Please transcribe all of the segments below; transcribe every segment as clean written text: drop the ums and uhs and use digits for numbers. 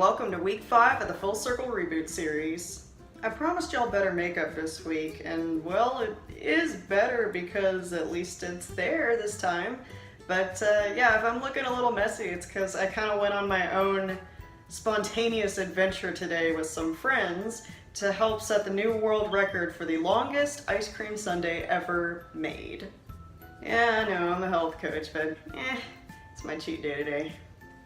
welcome to week 5 of the Full-Circle Reboot series. I promised y'all better makeup this week, and well, it is better because at least it's there this time. But yeah, if I'm looking a little messy, it's because I kind of went on my own spontaneous adventure today with some friends to help set the new world record for the longest ice cream sundae ever made. Yeah, I know, I'm a health coach, but it's my cheat day today.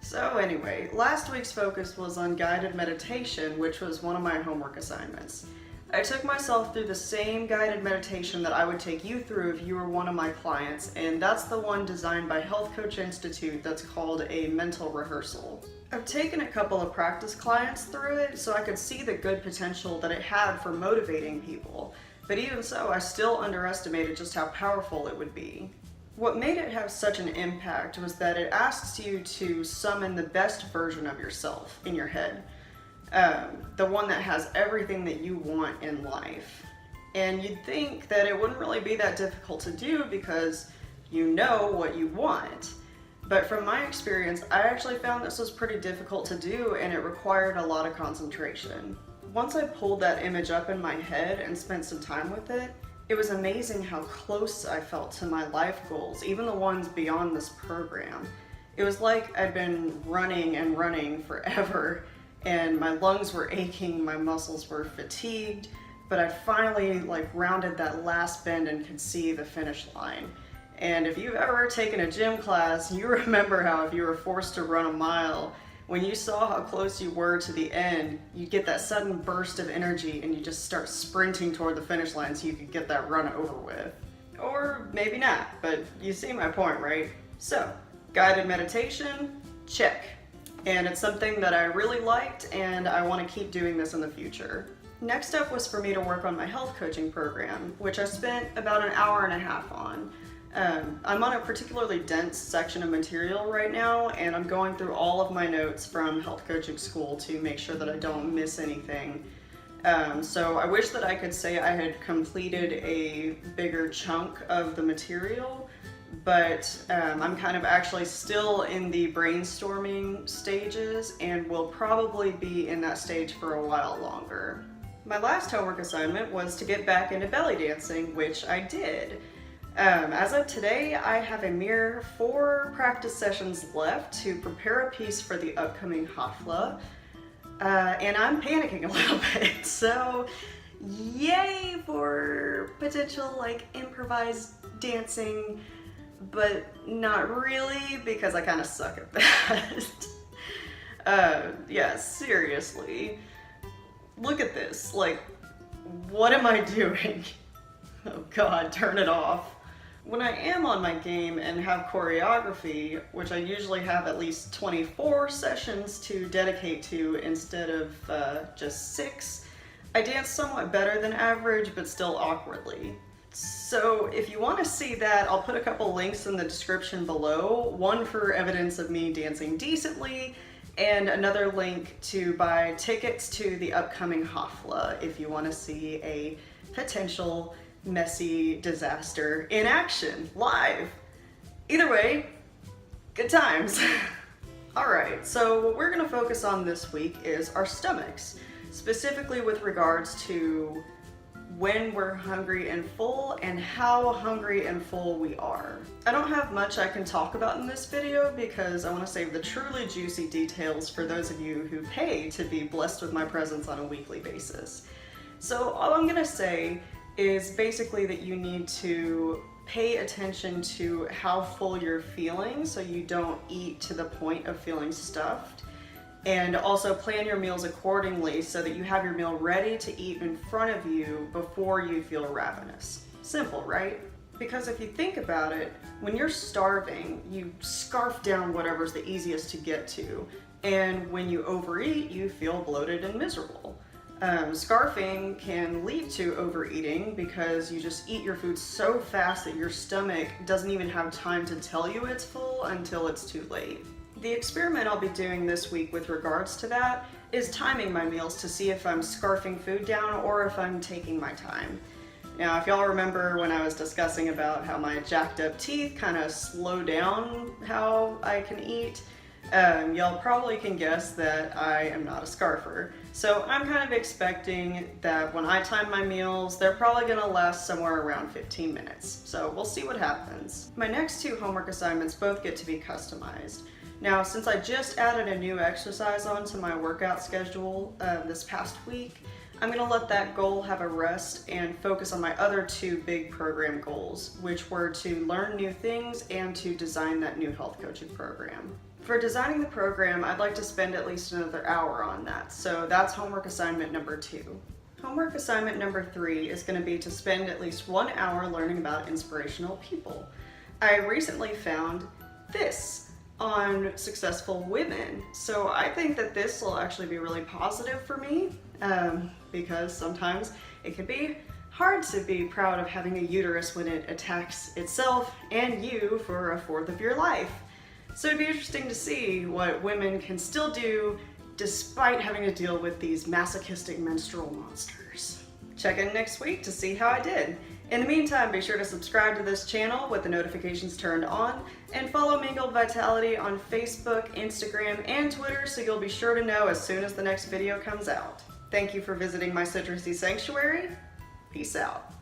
So anyway, last week's focus was on guided meditation, which was one of my homework assignments. I took myself through the same guided meditation that I would take you through if you were one of my clients, and that's the one designed by Health Coach Institute that's called a mental rehearsal. I've taken a couple of practice clients through it so I could see the good potential that it had for motivating people, but even so, I still underestimated just how powerful it would be. What made it have such an impact was that it asks you to summon the best version of yourself in your head. The one that has everything that you want in life. And you'd think that it wouldn't really be that difficult to do because you know what you want. But from my experience, I actually found this was pretty difficult to do, and it required a lot of concentration. Once I pulled that image up in my head and spent some time with it, it was amazing how close I felt to my life goals, even the ones beyond this program. It was like I'd been running and running forever, and my lungs were aching, my muscles were fatigued, but I finally rounded that last bend and could see the finish line. And if you've ever taken a gym class, you remember how if you were forced to run a mile, when you saw how close you were to the end, you get that sudden burst of energy and you just start sprinting toward the finish line so you could get that run over with. Or maybe not, but you see my point, right? So, guided meditation, check. And it's something that I really liked, and I want to keep doing this in the future. Next up was for me to work on my health coaching program, which I spent about an hour and a half on. I'm on a particularly dense section of material right now, and I'm going through all of my notes from health coaching school to make sure that I don't miss anything. So I wish that I could say I had completed a bigger chunk of the material, but I'm kind of actually still in the brainstorming stages and will probably be in that stage for a while longer. My last homework assignment was to get back into belly dancing, which I did. As of today, I have a mere 4 practice sessions left to prepare a piece for the upcoming Hafla, and I'm panicking a little bit, so yay for potential improvised dancing, but not really because I kind of suck at that. Yeah, seriously, look at this, what am I doing? Oh God, turn it off. When I am on my game and have choreography, which I usually have at least 24 sessions to dedicate to instead of just 6, I dance somewhat better than average, but still awkwardly. So if you want to see that, I'll put a couple links in the description below, one for evidence of me dancing decently, and another link to buy tickets to the upcoming Hafla if you want to see a potential messy disaster in action, live. Either way, good times. Alright, so what we're going to focus on this week is our stomachs, specifically with regards to when we're hungry and full and how hungry and full we are. I don't have much I can talk about in this video because I want to save the truly juicy details for those of you who pay to be blessed with my presence on a weekly basis. So all I'm going to say is basically that you need to pay attention to how full you're feeling so you don't eat to the point of feeling stuffed, and also plan your meals accordingly so that you have your meal ready to eat in front of you before you feel ravenous. Simple, right? Because if you think about it, when you're starving, you scarf down whatever's the easiest to get to, and when you overeat, you feel bloated and miserable. Scarfing can lead to overeating because you just eat your food so fast that your stomach doesn't even have time to tell you it's full until it's too late. The experiment I'll be doing this week with regards to that is timing my meals to see if I'm scarfing food down or if I'm taking my time. Now, if y'all remember when I was discussing about how my jacked up teeth kind of slow down how I can eat, Y'all probably can guess that I am not a scarfer. So I'm kind of expecting that when I time my meals, they're probably gonna last somewhere around 15 minutes. So we'll see what happens. My next 2 homework assignments both get to be customized. Now, since I just added a new exercise onto my workout schedule this past week, I'm gonna let that goal have a rest and focus on my other 2 big program goals, which were to learn new things and to design that new health coaching program. For designing the program, I'd like to spend at least another hour on that, so that's homework assignment number 2. Homework assignment number 3 is going to be to spend at least 1 hour learning about inspirational people. I recently found this on successful women, so I think that this will actually be really positive for me, because sometimes it can be hard to be proud of having a uterus when it attacks itself and you for a fourth of your life. So it'd be interesting to see what women can still do despite having to deal with these masochistic menstrual monsters. Check in next week to see how I did. In the meantime, be sure to subscribe to this channel with the notifications turned on and follow Mingled Vitality on Facebook, Instagram, and Twitter so you'll be sure to know as soon as the next video comes out. Thank you for visiting my citrusy sanctuary. Peace out.